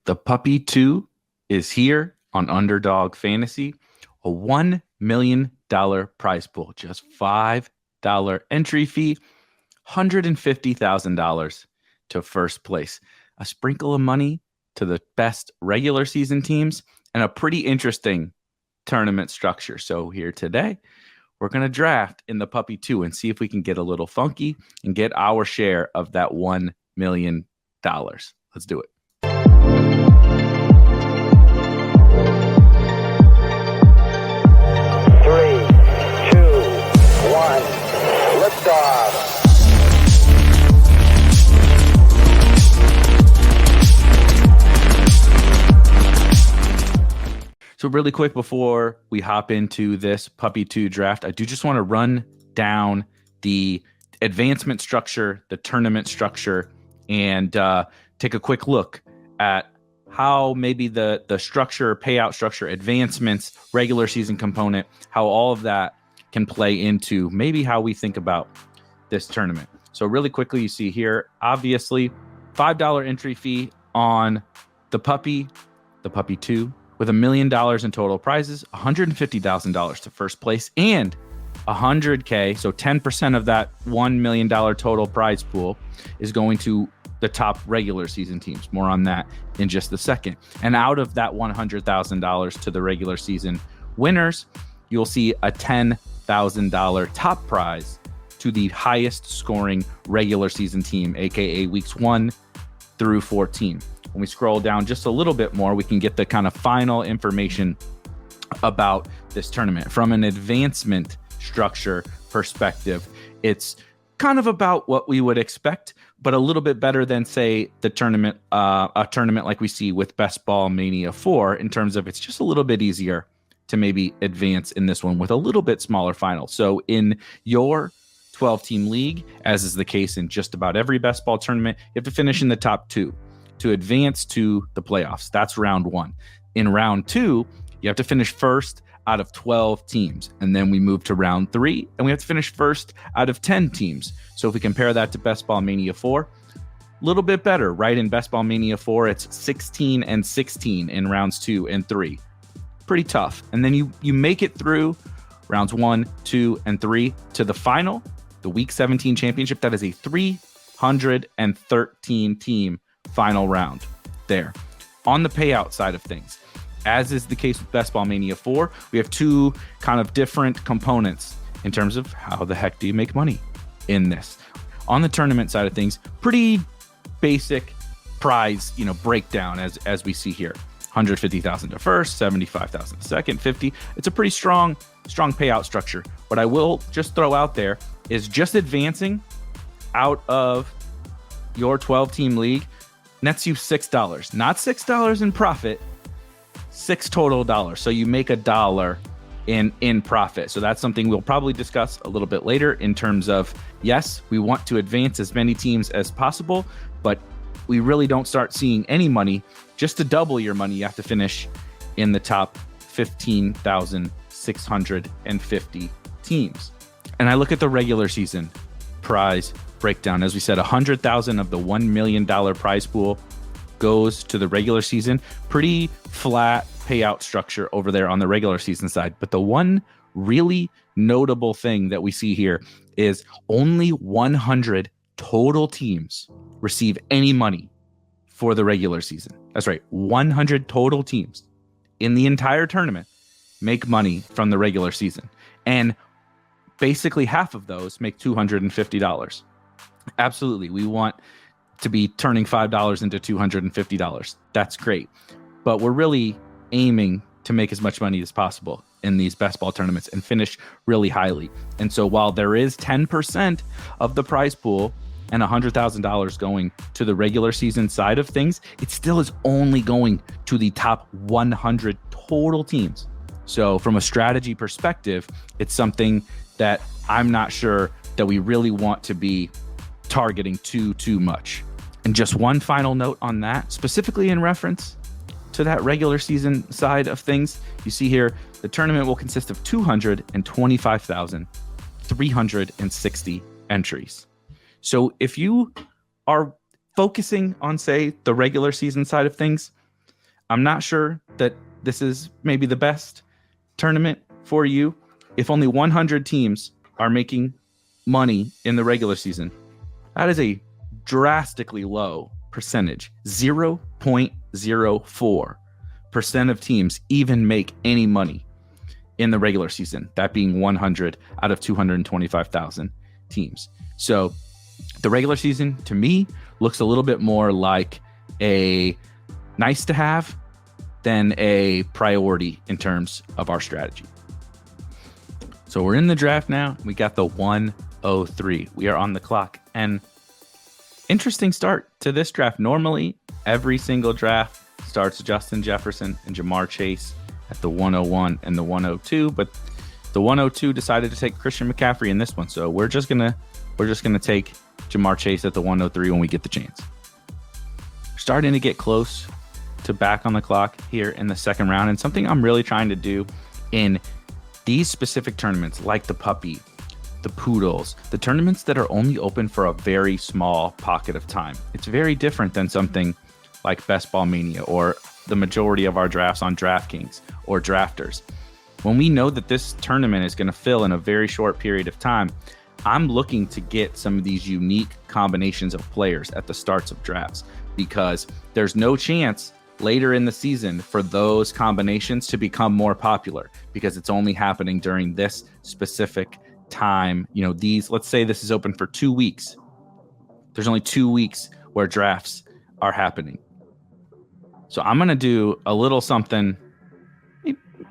The Puppy 2 is here on Underdog Fantasy, a $1 million prize pool, just $5 entry fee, $150,000 to first place. A sprinkle of money to the best regular season teams and a pretty interesting tournament structure. So here today, we're going to draft in the Puppy 2 and see if we can get a little funky and get our share of that $1 million. Let's do it. 1, liftoff. So really quick before we hop into this Puppy 2 draft, I do just want to run down the advancement structure, the tournament structure, and take a quick look at how maybe the structure, payout structure, advancements, regular season component, how all of that can play into maybe how we think about this tournament. So really quickly, you see here, obviously, $5 entry fee on the Puppy 2, with $1 million in total prizes, $150,000 to first place, and $100K. So 10% of that $1 million total prize pool is going to the top regular season teams. More on that in just a second. And out of that $100,000 to the regular season winners, you'll see a $10,000 top prize to the highest scoring regular season team, aka weeks 1 through 14. When we scroll down just a little bit more, we can get the kind of final information about this tournament. From an advancement structure perspective, it's kind of about what we would expect, but a little bit better than, say, the tournament, a tournament like we see with Best Ball Mania 4, in terms of it's just a little bit easier to maybe advance in this one with a little bit smaller final. So in your 12-team league, as is the case in just about every best ball tournament, you have to finish in the top 2 to advance to the playoffs. That's round 1. In round 2, you have to finish first out of 12 teams. And then we move to round 3, and we have to finish first out of 10 teams. So if we compare that to Best Ball Mania 4, a little bit better, right? In Best Ball Mania 4, it's 16 and 16 in rounds 2 and 3. Pretty tough. And then you make it through rounds 1, 2, and 3 to the final, the Week 17 championship. That is a 313 team final round there. On the payout side of things, as is the case with Best Ball Mania 4, we have 2 kind of different components in terms of how the heck do you make money in this. On the tournament side of things, pretty basic prize, breakdown as we see here. 150,000 to first, 75,000 to second, 50. It's a pretty strong payout structure. What I will just throw out there is just advancing out of your 12-team league nets you $6, not $6 in profit, $6 total dollars. So you make $1 in profit. So that's something we'll probably discuss a little bit later in terms of, yes, we want to advance as many teams as possible, but we really don't start seeing any money. Just to double your money, you have to finish in the top 15,650 teams. And I look at the regular season prize breakdown. As we said, 100,000 of the $1 million prize pool goes to the regular season. Pretty flat payout structure over there on the regular season side. But the one really notable thing that we see here is only 100 total teams receive any money for the regular season. That's right. 100 total teams in the entire tournament make money from the regular season. And basically half of those make $250. Absolutely. We want to be turning $5 into $250. That's great. But we're really aiming to make as much money as possible in these best ball tournaments and finish really highly. And so while there is 10% of the prize pool and $100,000 going to the regular season side of things, it still is only going to the top 100 total teams. So from a strategy perspective, it's something that I'm not sure that we really want to be targeting too much. And just one final note on that, specifically in reference to that regular season side of things, you see here, the tournament will consist of 225,360 entries. So if you are focusing on, say, the regular season side of things, I'm not sure that this is maybe the best tournament for you. If only 100 teams are making money in the regular season, that is a drastically low percentage. 0.04% of teams even make any money in the regular season, that being 100 out of 225,000 teams. So the regular season, to me, looks a little bit more like a nice to have than a priority in terms of our strategy. So we're in the draft now. We got the 103. We are on the clock. And interesting start to this draft. Normally, every single draft starts Justin Jefferson and Ja'Marr Chase at the 101 and the 102, but the 102 decided to take Christian McCaffrey in this one. So we're just gonna take Ja'Marr Chase at the 103 when we get the chance. Starting to get close to back on the clock here in the second round, and something I'm really trying to do in these specific tournaments, like the puppy, the poodles, the tournaments that are only open for a very small pocket of time. It's very different than something like Best Ball Mania or the majority of our drafts on DraftKings or Drafters. When we know that this tournament is going to fill in a very short period of time, I'm looking to get some of these unique combinations of players at the starts of drafts, because there's no chance later in the season for those combinations to become more popular, because it's only happening during this specific time. You know, let's say this is open for 2 weeks. There's only 2 weeks where drafts are happening. So I'm going to do a little something,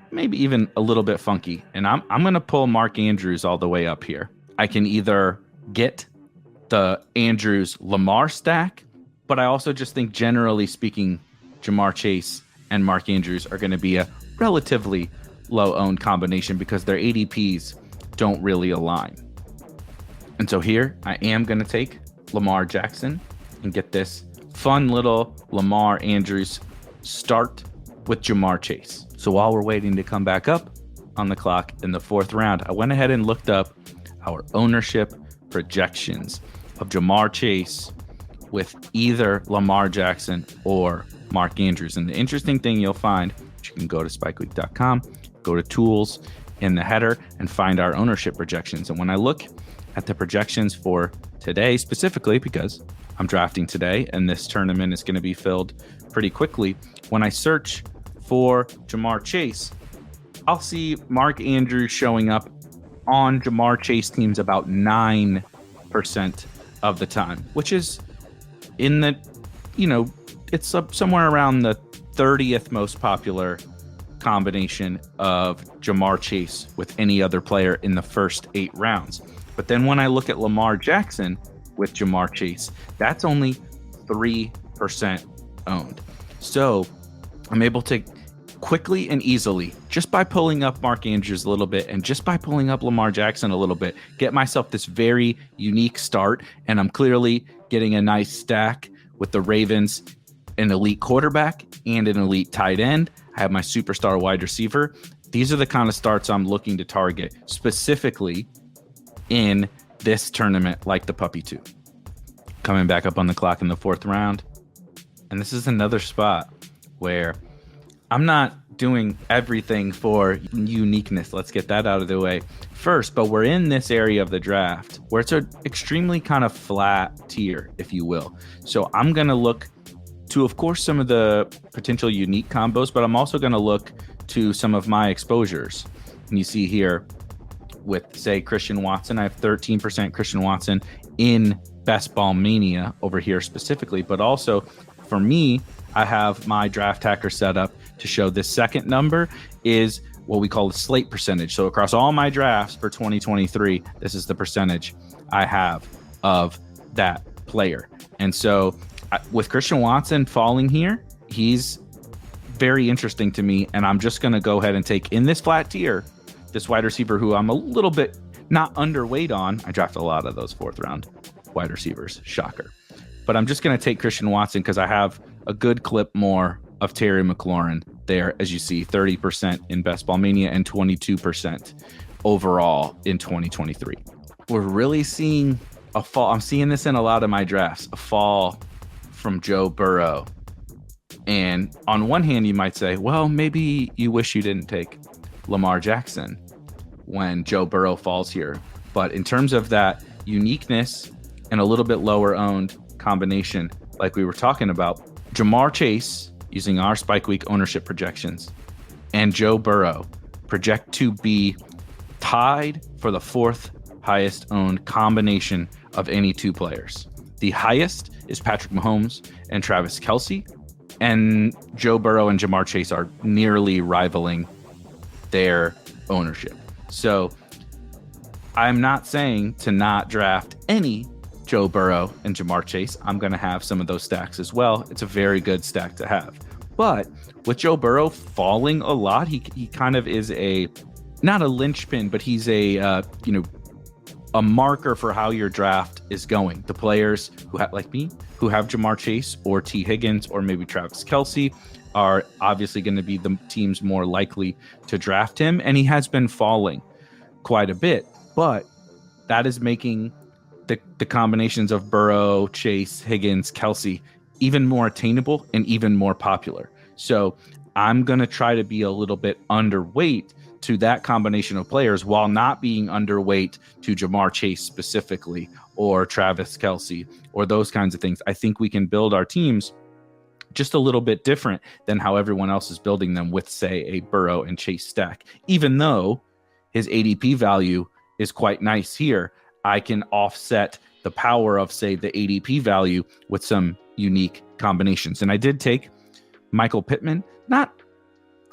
maybe even a little bit funky. And I'm going to pull Mark Andrews all the way up here. I can either get the Andrews Lamar stack, but I also just think, generally speaking, Ja'Marr Chase and Mark Andrews are going to be a relatively low-owned combination because their ADPs don't really align. And so here I am going to take Lamar Jackson and get this fun little Lamar Andrews start with Ja'Marr Chase. So while we're waiting to come back up on the clock in the fourth round, I went ahead and looked up our ownership projections of Ja'Marr Chase with either Lamar Jackson or Mark Andrews. And the interesting thing you'll find, you can go to spikeweek.com, go to tools in the header and find our ownership projections. And when I look at the projections for today specifically, because I'm drafting today and this tournament is going to be filled pretty quickly, when I search for Ja'Marr Chase, I'll see Mark Andrews showing up on Ja'Marr Chase teams about 9% of the time, which is in the, it's up somewhere around the 30th most popular combination of Ja'Marr Chase with any other player in the first 8 rounds. But then when I look at Lamar Jackson with Ja'Marr Chase, that's only 3% owned. So I'm able to quickly and easily, just by pulling up Mark Andrews a little bit and just by pulling up Lamar Jackson a little bit, get myself this very unique start. And I'm clearly getting a nice stack with the Ravens, an elite quarterback and an elite tight end. I have my superstar wide receiver. These are the kind of starts I'm looking to target specifically in this tournament, like the Puppy 2. Coming back up on the clock in the fourth round. And this is another spot where I'm not doing everything for uniqueness. Let's get that out of the way first. But we're in this area of the draft where it's an extremely kind of flat tier, if you will. So I'm going to look to, of course, some of the potential unique combos, but I'm also going to look to some of my exposures. And you see here with, say, Christian Watson, I have 13% Christian Watson in Best Ball Mania over here specifically, but also for me, I have my draft hacker set up to show this second number is what we call the slate percentage. So across all my drafts for 2023, this is the percentage I have of that player. And so with Christian Watson falling here, he's very interesting to me. And I'm just going to go ahead and take in this flat tier, this wide receiver who I'm a little bit not underweight on. I drafted a lot of those fourth round wide receivers. Shocker. But I'm just going to take Christian Watson because I have a good clip more of Terry McLaurin there, as you see, 30% in Best Ball Mania and 22% overall in 2023. We're really seeing a fall. I'm seeing this in a lot of my drafts, a fall from Joe Burrow And on one hand, you might say, well, maybe you wish you didn't take Lamar Jackson when Joe Burrow falls here. But in terms of that uniqueness and a little bit lower owned combination, like we were talking about, Ja'Marr Chase, using our Spike Week ownership projections, and Joe Burrow project to be tied for the fourth highest owned combination of any two players. The highest is Patrick Mahomes and Travis Kelce, and Joe Burrow and Ja'Marr Chase are nearly rivaling their ownership. So I'm not saying to not draft any Joe Burrow and Ja'Marr Chase. I'm going to have some of those stacks as well. It's a very good stack to have. But with Joe Burrow falling a lot, he kind of is not a linchpin, but he's a marker for how your draft is going. The players who have, like me, who have Ja'Marr Chase or T. Higgins or maybe Travis Kelce are obviously going to be the teams more likely to draft him. And he has been falling quite a bit, but that is making the combinations of Burrow, Chase, Higgins, Kelce even more attainable and even more popular. So I'm going to try to be a little bit underweight to that combination of players while not being underweight to Ja'Marr Chase specifically or Travis Kelce or those kinds of things. I think we can build our teams just a little bit different than how everyone else is building them with, say, a Burrow and Chase stack. Even though his ADP value is quite nice here, I can offset the power of, say, the ADP value with some unique combinations. And I did take Michael Pittman, not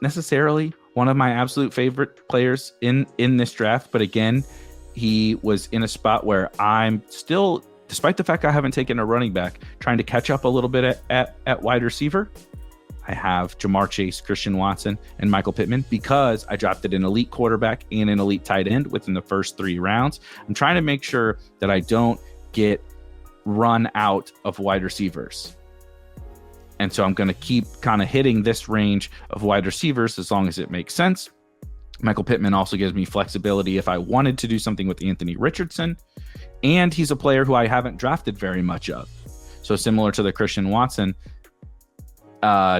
necessarily one of my absolute favorite players in this draft, but again, he was in a spot where I'm still, despite the fact I haven't taken a running back, trying to catch up a little bit at wide receiver. I have Ja'Marr Chase, Christian Watson, and Michael Pittman because I drafted an elite quarterback and an elite tight end within the first 3 rounds. I'm trying to make sure that I don't get run out of wide receivers. And so I'm going to keep kind of hitting this range of wide receivers as long as it makes sense. Michael Pittman also gives me flexibility if I wanted to do something with Anthony Richardson. And he's a player who I haven't drafted very much of. So similar to the Christian Watson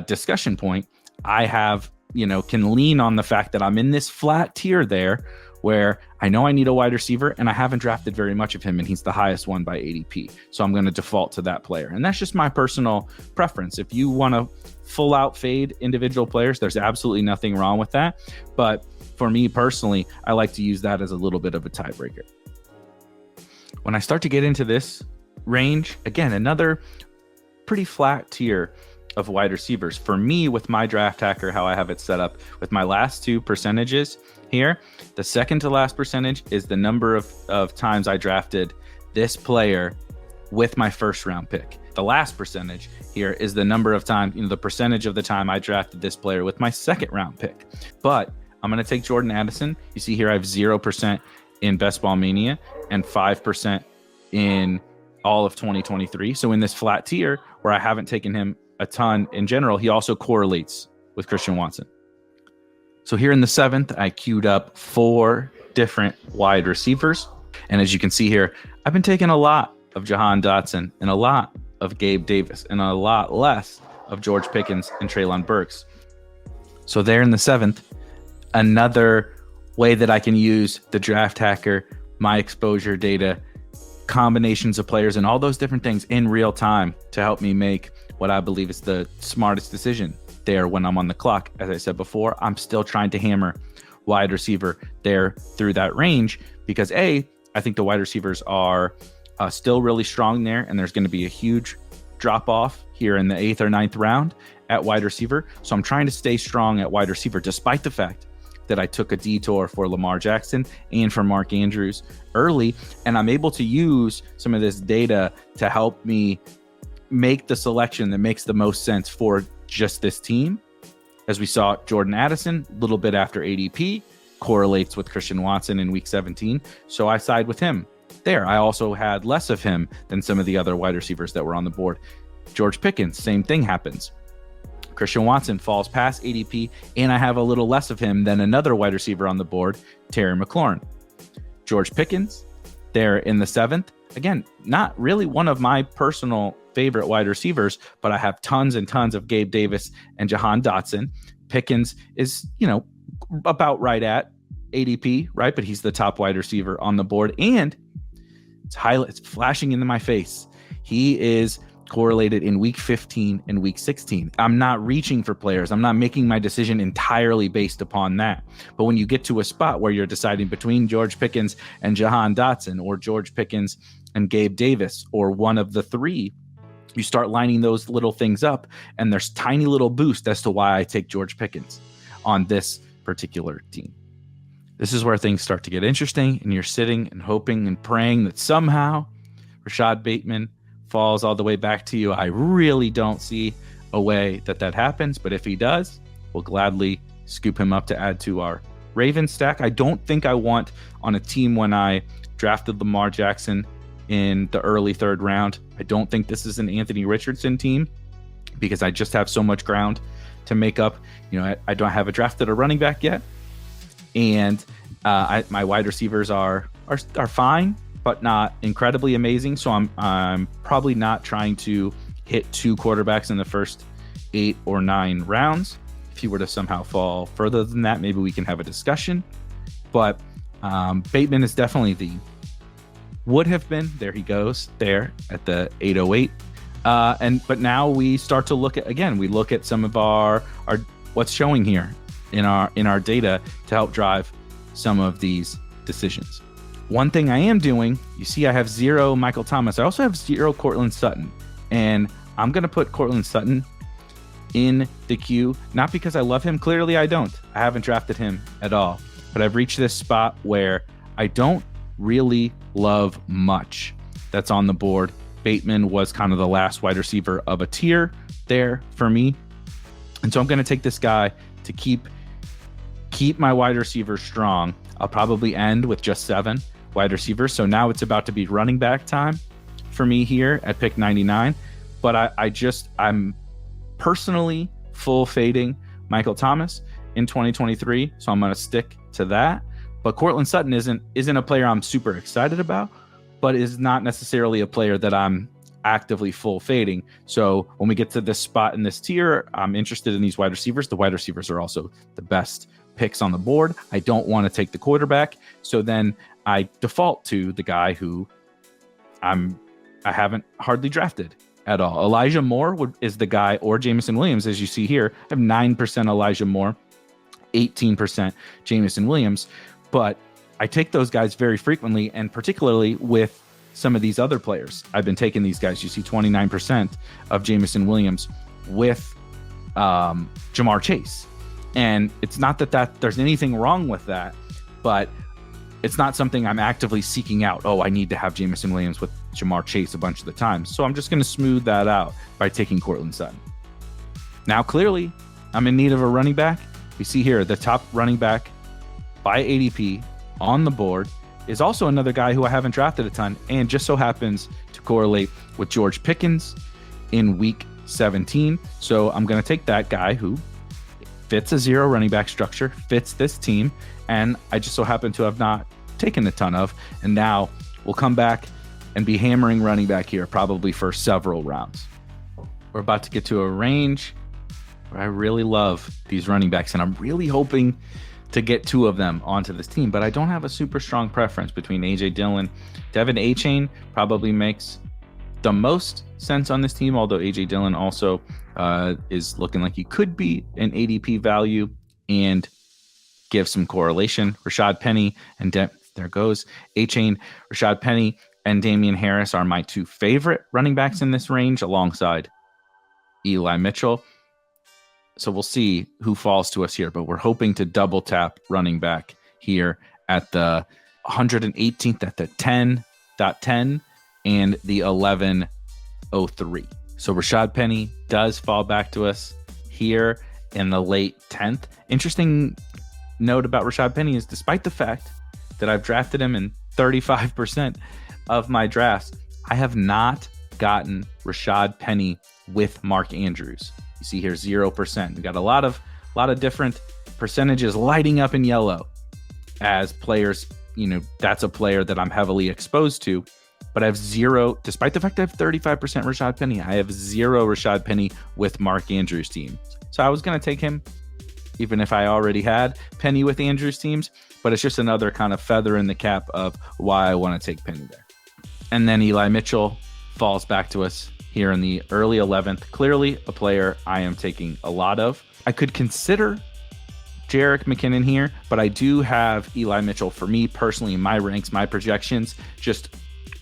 discussion point, I have, can lean on the fact that I'm in this flat tier there where I know I need a wide receiver and I haven't drafted very much of him and he's the highest one by ADP. So I'm going to default to that player. And that's just my personal preference. If you want to full out fade individual players, there's absolutely nothing wrong with that. But for me personally, I like to use that as a little bit of a tiebreaker. When I start to get into this range, again, another pretty flat tier of wide receivers. For me, with my draft hacker, how I have it set up with my last 2 percentages here, the second to last percentage is the number of times I drafted this player with my first round pick. The last percentage here is the number of times, the percentage of the time I drafted this player with my second round pick. But I'm going to take Jordan Addison. You see here I have 0% in Best Ball Mania and 5% in all of 2023. So in this flat tier where I haven't taken him a ton in general, he also correlates with Christian Watson. So here in the 7th, I queued up 4 different wide receivers. And as you can see here, I've been taking a lot of Jahan Dotson and a lot of Gabe Davis and a lot less of George Pickens and Treylon Burks. So there in the 7th, another way that I can use the draft hacker, my exposure data, combinations of players, and all those different things in real time to help me make what I believe is the smartest decision there when I'm on the clock. As I said before, I'm still trying to hammer wide receiver there through that range because I think the wide receivers are still really strong there, and there's going to be a huge drop off here in the 8th or 9th round at wide receiver. So I'm trying to stay strong at wide receiver, despite the fact that I took a detour for Lamar Jackson and for Mark Andrews early. And I'm able to use some of this data to help me make the selection that makes the most sense for just this team. As we saw, Jordan Addison, a little bit after ADP, correlates with Christian Watson in week 17. So I side with him there. I also had less of him than some of the other wide receivers that were on the board. George Pickens, same thing happens. Christian Watson falls past ADP, and I have a little less of him than another wide receiver on the board, Terry McLaurin. George Pickens, there in the 7th. Again, not really one of my personal favorite wide receivers, but I have tons and tons of Gabe Davis and Jahan Dotson. Pickens is, about right at ADP, right? But he's the top wide receiver on the board, and it's flashing into my face. He is correlated in week 15 and week 16. I'm not reaching for players. I'm not making my decision entirely based upon that. But when you get to a spot where you're deciding between George Pickens and Jahan Dotson, or George Pickens and Gabe Davis, or one of the three, you start lining those little things up, and there's tiny little boost as to why I take George Pickens on this particular team. This is where things start to get interesting, and you're sitting and hoping and praying that somehow Rashad Bateman falls all the way back to you. I really don't see a way that happens, but if he does, we'll gladly scoop him up to add to our Ravens stack. I don't think I want on a team when I drafted Lamar Jackson in the early third round. I don't think this is an Anthony Richardson team, because I just have so much ground to make up. I don't have a drafted a running back yet, and my wide receivers are fine, but not incredibly amazing. So I'm probably not trying to hit 2 quarterbacks in the first 8 or 9 rounds. If he were to somehow fall further than that, maybe we can have a discussion. But Bateman is definitely would have been. There he goes there at the 808. But now we start to look at some of our what's showing here in our data to help drive some of these decisions. One thing I am doing, you see I have 0 Michael Thomas. I also have 0 Courtland Sutton. And I'm going to put Courtland Sutton in the queue, not because I love him. Clearly I don't. I haven't drafted him at all. But I've reached this spot where I don't really love much that's on the board. Bateman was kind of the last wide receiver of a tier there for me. And so I'm going to take this guy to keep my wide receivers strong. I'll probably end with just 7 wide receivers. So now it's about to be running back time for me here at pick 99. But I'm personally full fading Michael Thomas in 2023. So I'm going to stick to that. But Courtland Sutton isn't a player I'm super excited about, but is not necessarily a player that I'm actively full fading. So when we get to this spot in this tier, I'm interested in these wide receivers. The wide receivers are also the best picks on the board. I don't want to take the quarterback. So then I default to the guy who I haven't hardly drafted at all. Elijah Moore is the guy, or Jameson Williams, as you see here. I have 9% Elijah Moore, 18% Jameson Williams. But I take those guys very frequently, and particularly with some of these other players. I've been taking these guys. You see 29% of Jameson Williams with Jamar Chase. And it's not that there's anything wrong with that, but it's not something I'm actively seeking out. Oh, I need to have Jameson Williams with Jamar Chase a bunch of the time. So I'm just going to smooth that out by taking Courtland Sutton. Now, clearly, I'm in need of a running back. You see here, the top running back by ADP on the board is also another guy who I haven't drafted a ton, and just so happens to correlate with George Pickens in week 17. So I'm going to take that guy who fits a 0 running back structure, fits this team, and I just so happen to have not taken a ton of. And now we'll come back and be hammering running back here probably for several rounds. We're about to get to a range where I really love these running backs, and I'm really hoping to get 2 of them onto this team, but I don't have a super strong preference between A.J. Dillon. Devin Achane probably makes the most sense on this team, although A.J. Dillon also is looking like he could be an ADP value and give some correlation. Rashad Penny and there goes Achane. Rashad Penny and Damian Harris are my 2 favorite running backs in this range, alongside Eli Mitchell. So we'll see who falls to us here, but we're hoping to double tap running back here at the 118th, at the 10.10 and the 11.03. So Rashad Penny does fall back to us here in the late 10th. Interesting note about Rashad Penny is, despite the fact that I've drafted him in 35% of my drafts, I have not gotten Rashad Penny with Mark Andrews. You see here 0%. We got a lot of different percentages lighting up in yellow as players. That's a player that I'm heavily exposed to, but I have zero, despite the fact I have 35% Rashad Penny, I have zero Rashad Penny with Mark Andrews' team. So I was going to take him, even if I already had Penny with Andrews' teams, but it's just another kind of feather in the cap of why I want to take Penny there. And then Eli Mitchell falls back to us here in the early 11th. Clearly a player I am taking a lot of. I could consider Jerick McKinnon here, but I do have Eli Mitchell, for me personally, in my ranks, my projections, just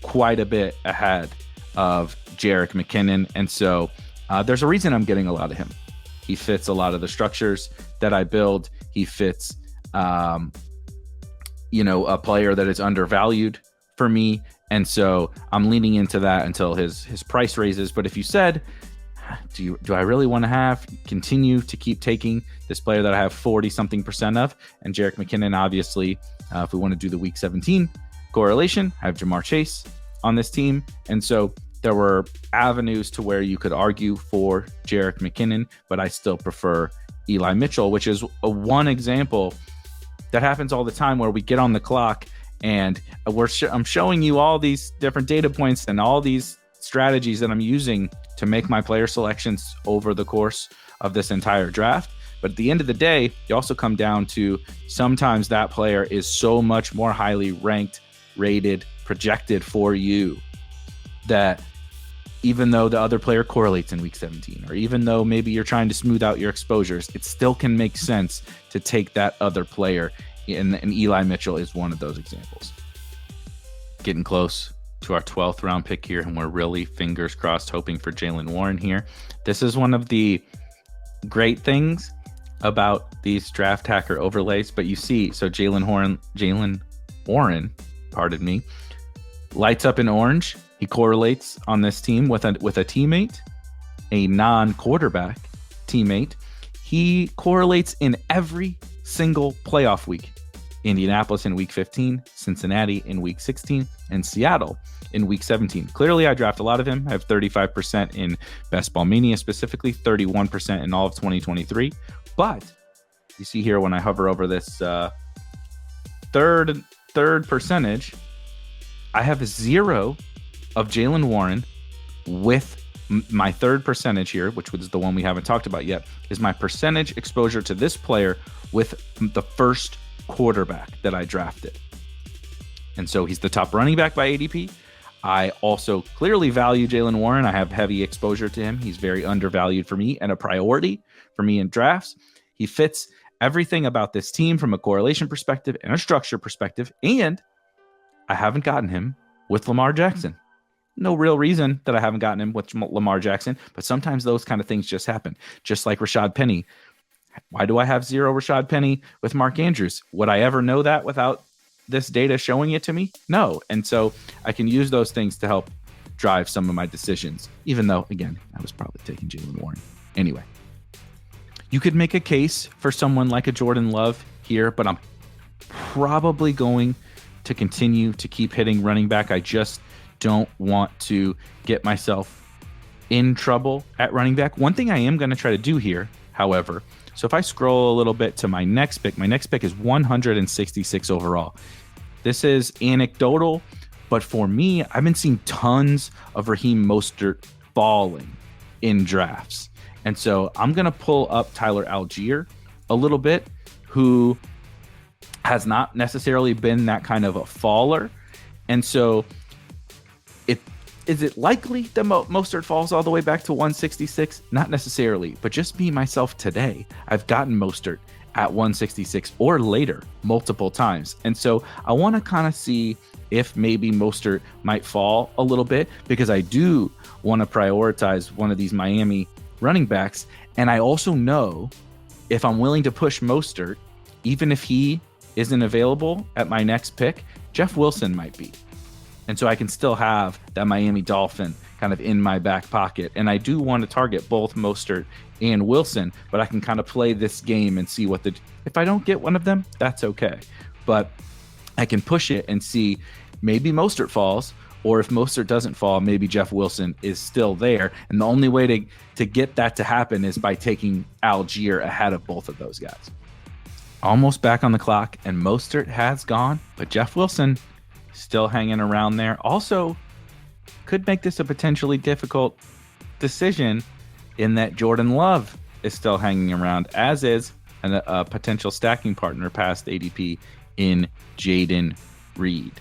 quite a bit ahead of Jerick McKinnon. And so there's a reason I'm getting a lot of him. He fits a lot of the structures that I build. He fits, a player that is undervalued for me. And so I'm leaning into that until his price raises. But if you said, do I really want to continue to keep taking this player that I have 40-something% of? And Jerick McKinnon, obviously, if we want to do the week 17 correlation, I have Jamar Chase on this team. And so there were avenues to where you could argue for Jerick McKinnon, but I still prefer Eli Mitchell, which is one example that happens all the time where we get on the clock and I'm showing you all these different data points and all these strategies that I'm using to make my player selections over the course of this entire draft. But at the end of the day, you also come down to sometimes that player is so much more highly ranked, rated, projected for you that even though the other player correlates in week 17, or even though maybe you're trying to smooth out your exposures, it still can make sense to take that other player. And Eli Mitchell is one of those examples. Getting close to our 12th round pick here, and we're really fingers crossed hoping for Jaylen Warren here. This is one of the great things about these draft hacker overlays, but you see, so Jaylen Warren, pardon me, lights up in orange. He correlates on this team with a teammate, a non-quarterback teammate. He correlates in every single playoff week. Indianapolis in week 15, Cincinnati in week 16, and Seattle in week 17. Clearly, I draft a lot of him. I have 35% in Best Ball Mania, specifically 31% in all of 2023. But you see here when I hover over this third percentage, I have zero of Jaylen Warren with my third percentage here, which was the one we haven't talked about yet, is my percentage exposure to this player with the first quarterback that I drafted. And so he's the top running back by ADP. I also clearly value Jaylen Warren. I have heavy exposure to him. He's very undervalued for me and a priority for me in drafts. He fits everything about this team from a correlation perspective and a structure perspective. And I haven't gotten him with Lamar Jackson. No real reason that I haven't gotten him with Lamar Jackson, but sometimes those kind of things just happen. Just like Rashad Penny. Why do I have zero Rashad Penny with Mark Andrews? Would I ever know that without this data showing it to me? No. And so I can use those things to help drive some of my decisions, even though, again, I was probably taking Jaylen Warren. Anyway, you could make a case for someone like a Jordan Love here, but I'm probably going to continue to keep hitting running back. I just don't want to get myself in trouble at running back. One thing I am going to try to do here, however, so if I scroll a little bit to my next pick is 166 overall. This is anecdotal, but for me, I've been seeing tons of Raheem Mostert falling in drafts. And so I'm going to pull up Tyler Algier a little bit, who has not necessarily been that kind of a faller. And so is it likely that Mostert falls all the way back to 166? Not necessarily, but just me, myself today, I've gotten Mostert at 166 or later multiple times. And so I want to kind of see if maybe Mostert might fall a little bit, because I do want to prioritize one of these Miami running backs. And I also know if I'm willing to push Mostert, even if he isn't available at my next pick, Jeff Wilson might be. And so I can still have that Miami Dolphin kind of in my back pocket. And I do want to target both Mostert and Wilson, but I can kind of play this game and see if I don't get one of them, that's okay. But I can push it and see maybe Mostert falls, or if Mostert doesn't fall, maybe Jeff Wilson is still there. And the only way to get that to happen is by taking Algier ahead of both of those guys. Almost back on the clock, and Mostert has gone, but Jeff Wilson still hanging around there. Also, could make this a potentially difficult decision in that Jordan Love is still hanging around, as is a potential stacking partner past ADP in Jaden Reed.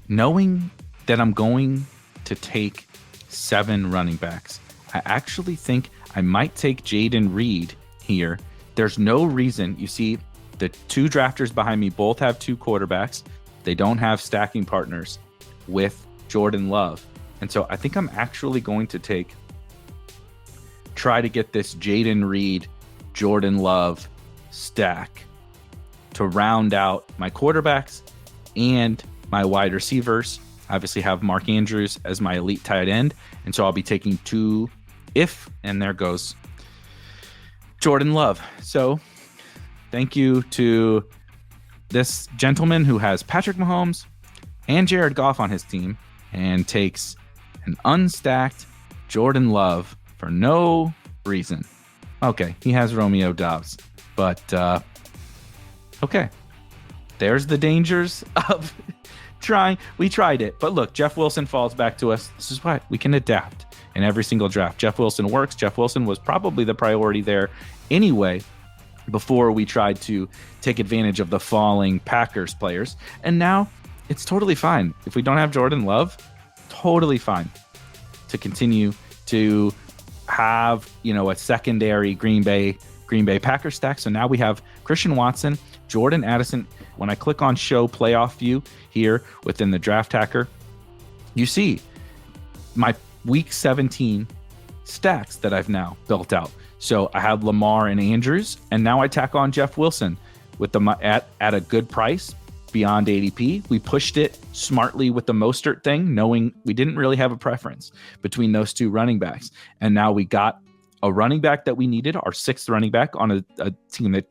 Knowing that I'm going to take 7 running backs, I actually think I might take Jaden Reed here. There's no reason. You see, the 2 drafters behind me both have 2 quarterbacks. They don't have stacking partners with Jordan Love. And so I think I'm actually going to try to get this Jaden Reed, Jordan Love stack to round out my quarterbacks and my wide receivers. I obviously have Mark Andrews as my elite tight end. And so I'll be taking 2 and there goes Jordan Love. So thank you to this gentleman who has Patrick Mahomes and Jared Goff on his team and takes an unstacked Jordan Love for no reason. Okay, he has Romeo Doubs, but okay. There's the dangers of trying. We tried it, but look, Jeff Wilson falls back to us. This is why we can adapt in every single draft. Jeff Wilson works. Jeff Wilson was probably the priority there anyway before we tried to take advantage of the falling Packers players. And now it's totally fine. If we don't have Jordan Love, totally fine to continue to have, a secondary Green Bay Packers stack. So now we have Christian Watson, Jordan Addison. When I click on show playoff view here within the draft hacker, you see my week 17 stacks that I've now built out. So I have Lamar and Andrews, and now I tack on Jeff Wilson with them at a good price beyond ADP. We pushed it smartly with the Mostert thing, knowing we didn't really have a preference between those 2 running backs. And now we got a running back that we needed, our 6th running back on a team that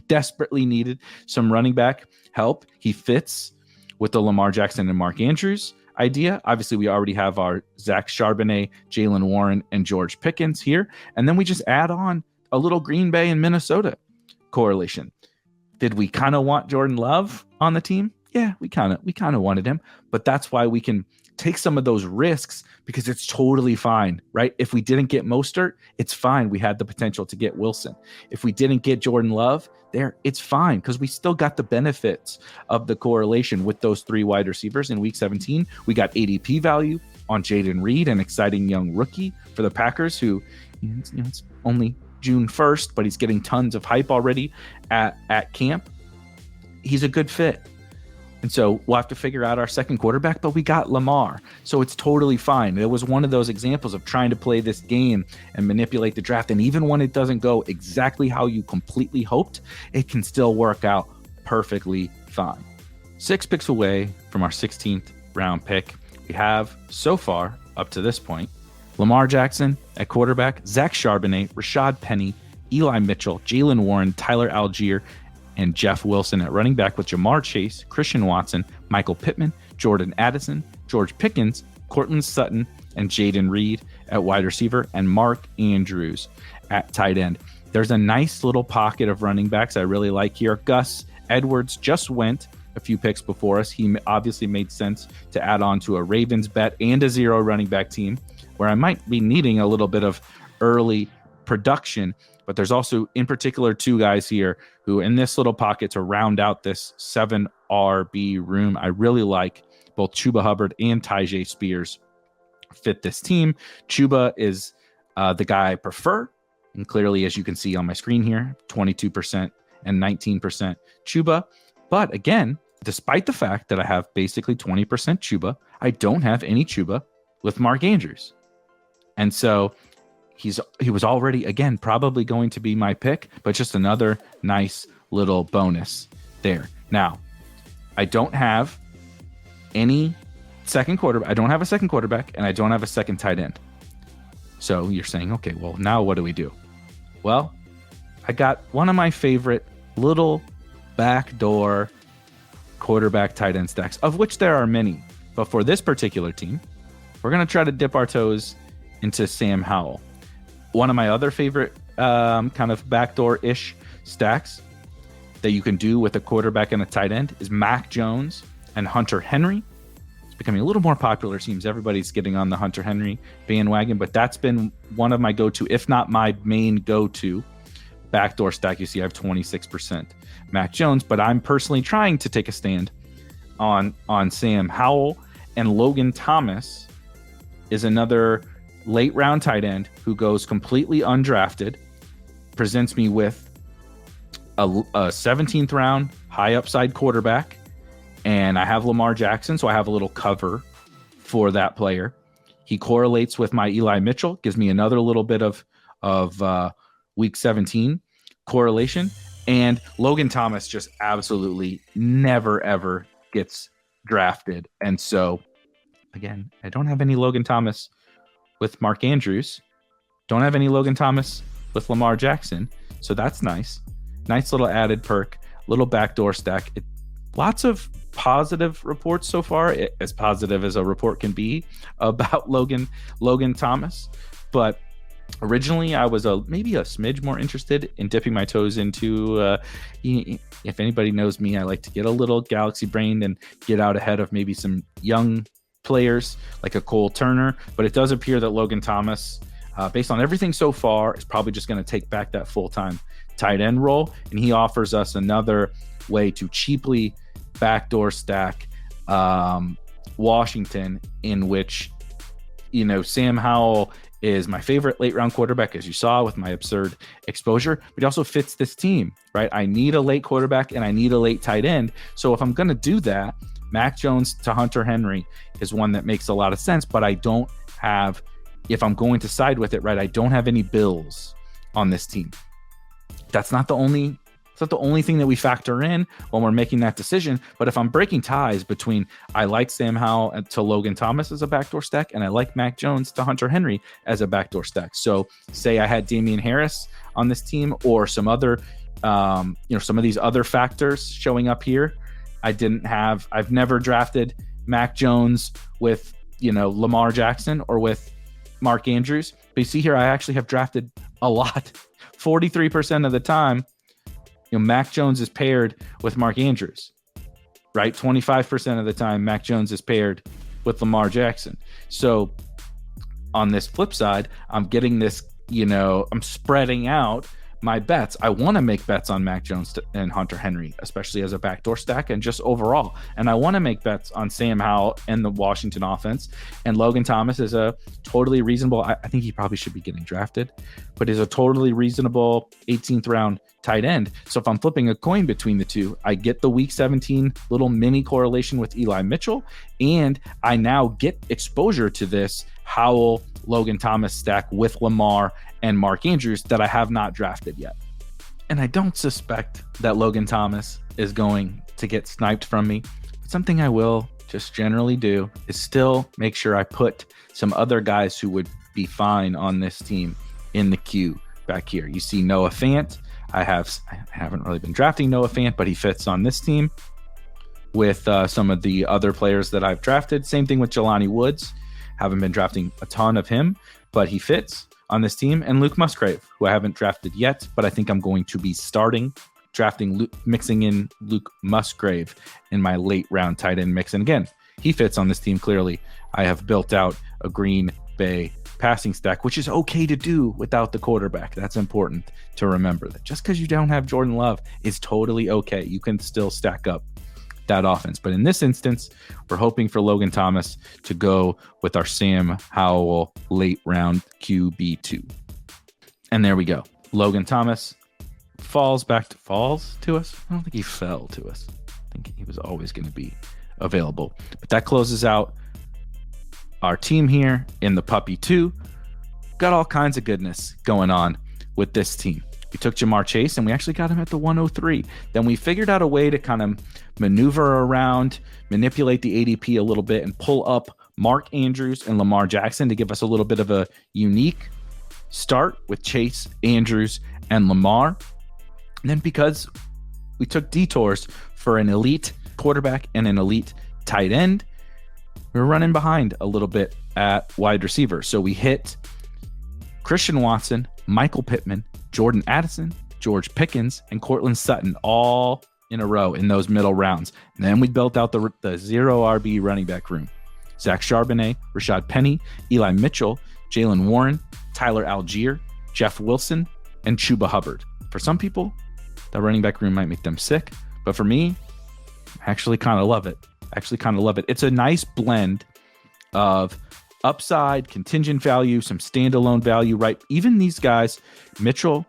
desperately needed some running back help. He fits with the Lamar Jackson and Mark Andrews idea. Obviously, we already have our Zach Charbonnet, Jalen Warren, and George Pickens here. And then we just add on a little Green Bay and Minnesota correlation. Did we kind of want Jordan Love on the team? Yeah, we kind of wanted him, but that's why we can take some of those risks because it's totally fine, right? If we didn't get Mostert, it's fine. We had the potential to get Wilson. If we didn't get Jordan Love there, it's fine because we still got the benefits of the correlation with those 3 wide receivers in week 17. We got ADP value on Jaden Reed, an exciting young rookie for the Packers who, it's only June 1st, but he's getting tons of hype already at camp. He's a good fit. And so we'll have to figure out our second quarterback, but we got Lamar. So it's totally fine. It was one of those examples of trying to play this game and manipulate the draft. And even when it doesn't go exactly how you completely hoped, it can still work out perfectly fine. 6 picks away from our 16th round pick. We have so far up to this point, Lamar Jackson at quarterback, Zach Charbonnet, Rashad Penny, Eli Mitchell, Jalen Warren, Tyler Algier, and Jeff Wilson at running back with Jamar Chase, Christian Watson, Michael Pittman, Jordan Addison, George Pickens, Cortland Sutton, and Jaden Reed at wide receiver, and Mark Andrews at tight end. There's a nice little pocket of running backs I really like here. Gus Edwards just went a few picks before us. He obviously made sense to add on to a Ravens bet and a 0 running back team where I might be needing a little bit of early production. But there's also, in particular, 2 guys here who in this little pocket to round out this 7 RB room. I really like both Chuba Hubbard and Tyjae Spears fit this team. Chuba is the guy I prefer. And clearly, as you can see on my screen here, 22% and 19% Chuba. But again, despite the fact that I have basically 20% Chuba, I don't have any Chuba with Mark Andrews. And so he was already, again, probably going to be my pick, but just another nice little bonus there. Now, I don't have any second quarterback. I don't have a second quarterback, and I don't have a second tight end. So you're saying, okay, well, now what do we do? Well, I got one of my favorite little backdoor quarterback tight end stacks, of which there are many. But for this particular team, we're going to try to dip our toes into Sam Howell. One of my other favorite kind of backdoor-ish stacks that you can do with a quarterback and a tight end is Mac Jones and Hunter Henry. It's becoming a little more popular. It seems everybody's getting on the Hunter Henry bandwagon, but that's been one of my go-to, if not my main go-to backdoor stack. You see, I have 26% Mac Jones, but I'm personally trying to take a stand on Sam Howell, and Logan Thomas is another late round tight end who goes completely undrafted, presents me with a 17th round high upside quarterback, and I have Lamar Jackson, so I have a little cover for that player. He correlates with my Eli Mitchell, gives me another little bit of week 17 correlation, and Logan Thomas just absolutely never ever gets drafted. And so again, I don't have any Logan Thomas with Mark Andrews, don't have any Logan Thomas with Lamar Jackson, so that's nice little added perk, little backdoor stack. Lots of positive reports so far, as positive as a report can be about Logan Thomas. But originally I was maybe a smidge more interested in dipping my toes into if anybody knows me, I like to get a little galaxy brained and get out ahead of maybe some young players like a Cole Turner. But it does appear that Logan Thomas, based on everything so far, is probably just going to take back that full-time tight end role, and he offers us another way to cheaply backdoor stack Washington, in which, you know, Sam Howell is my favorite late round quarterback, as you saw with my absurd exposure, but he also fits this team, right? I need a late quarterback and I need a late tight end. So if I'm going to do that, Mac Jones to Hunter Henry is one that makes a lot of sense, but I don't have, if I'm going to side with it, right, I don't have any Bills on this team. That's not the only thing that we factor in when we're making that decision. But if I'm breaking ties between, I like Sam Howell to Logan Thomas as a backdoor stack, and I like Mac Jones to Hunter Henry as a backdoor stack. So say I had Damian Harris on this team, or some other, some of these other factors showing up here. I've never drafted Mac Jones with, Lamar Jackson or with Mark Andrews. But you see here, I actually have drafted a lot. 43% of the time, Mac Jones is paired with Mark Andrews, right? 25% of the time, Mac Jones is paired with Lamar Jackson. So on this flip side, I'm getting this, I'm spreading out my bets. I want to make bets on Mac Jones and Hunter Henry, especially as a backdoor stack and just overall. And I want to make bets on Sam Howell and the Washington offense. And Logan Thomas is a totally reasonable, I think he probably should be getting drafted, but is a totally reasonable 18th round tight end. So if I'm flipping a coin between the two, I get the week 17 little mini correlation with Eli Mitchell, and I now get exposure to this Howell Logan Thomas stack with Lamar and Mark Andrews that I have not drafted yet. And I don't suspect that Logan Thomas is going to get sniped from me. But something I will just generally do is still make sure I put some other guys who would be fine on this team in the queue back here. You see Noah Fant. I haven't really been drafting Noah Fant, but he fits on this team with some of the other players that I've drafted. Same thing with Jelani Woods. Haven't been drafting a ton of him, but he fits on this team. And Luke Musgrave, who I haven't drafted yet, but I think I'm going to be mixing in Luke Musgrave in my late round tight end mix. And again, he fits on this team clearly. I have built out a Green Bay passing stack, which is okay to do without the quarterback. That's important to remember, that just because you don't have Jordan Love is totally okay. You can still stack up that offense. But in this instance, we're hoping for Logan Thomas to go with our Sam Howell late round QB2. And there we go. Logan Thomas falls to us. I don't think he fell to us. I think he was always going to be available. But that closes out our team here in the Puppy 2. Got all kinds of goodness going on with this team. We took Jamar Chase and we actually got him at the 103. Then we figured out a way to kind of maneuver around, manipulate the ADP a little bit, and pull up Mark Andrews and Lamar Jackson to give us a little bit of a unique start with Chase, Andrews, and Lamar. And then because we took detours for an elite quarterback and an elite tight end, we were running behind a little bit at wide receiver. So we hit Christian Watson, Michael Pittman, Jordan Addison, George Pickens, and Cortland Sutton all in a row in those middle rounds. And then we built out the zero RB running back room. Zach Charbonnet, Rashad Penny, Eli Mitchell, Jalen Warren, Tyler Algier, Jeff Wilson, and Chuba Hubbard. For some people, that running back room might make them sick, but for me, I actually kind of love it. It's a nice blend of upside, contingent value, some standalone value, right? Even these guys, Mitchell,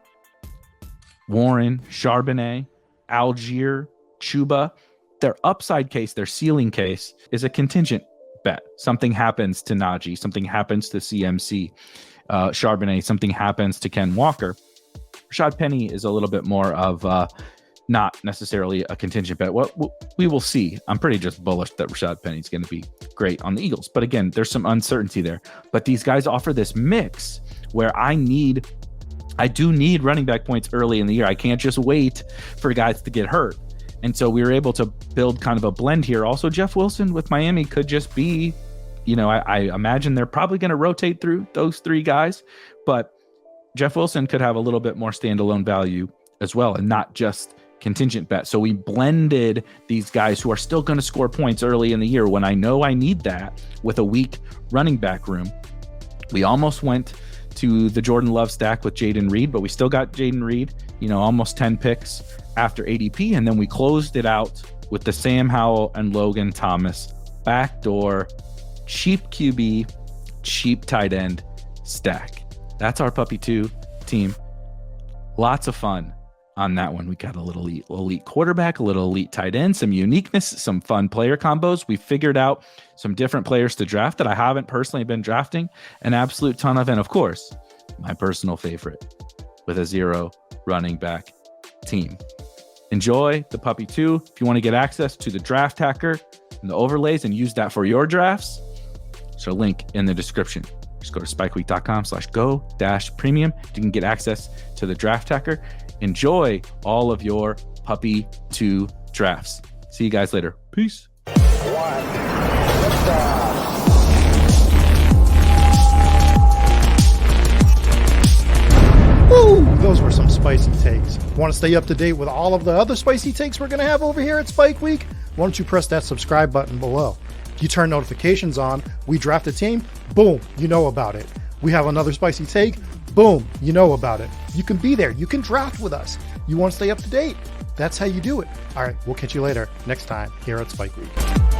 Warren, Charbonnet, Algier, Chuba, their upside case, their ceiling case is a contingent bet. Something happens to Najee, something happens to CMC, Charbonnet, something happens to Ken Walker. Rashad Penny is a little bit more of not necessarily a contingent bet. We will see. I'm pretty just bullish that Rashad Penny is going to be great on the Eagles. But again, there's some uncertainty there. But these guys offer this mix where I do need running back points early in the year. I can't just wait for guys to get hurt. And so we were able to build kind of a blend here. Also, Jeff Wilson with Miami could just be, I imagine they're probably going to rotate through those three guys, but Jeff Wilson could have a little bit more standalone value as well and not just contingent bet. So we blended these guys who are still going to score points early in the year when I know I need that with a weak running back room. We almost went to the Jordan Love stack with Jaden Reed, but we still got Jaden Reed, almost 10 picks after ADP. And then we closed it out with the Sam Howell and Logan Thomas backdoor, cheap QB, cheap tight end stack. That's our Puppy 2 team. Lots of fun on that one. We got a little elite quarterback, a little elite tight end, some uniqueness, some fun player combos. We figured out some different players to draft that I haven't personally been drafting an absolute ton of. And of course, my personal favorite with a 0 running back team. Enjoy the Puppy 2. If you want to get access to the draft hacker and the overlays and use that for your drafts, there's a link in the description. Just go to spikeweek.com/go-premium. You can get access to the draft hacker. Enjoy all of your Puppy 2 drafts. See you guys later. Peace. Woo! Those were some spicy takes. Want to stay up to date with all of the other spicy takes we're going to have over here at Spike Week? Why don't you press that subscribe button below? You turn notifications on, we draft a team, boom, you know about it. We have another spicy take, boom, you know about it. You can be there. You can draft with us. You want to stay up to date? That's how you do it. All right, we'll catch you later next time here at Spike Week.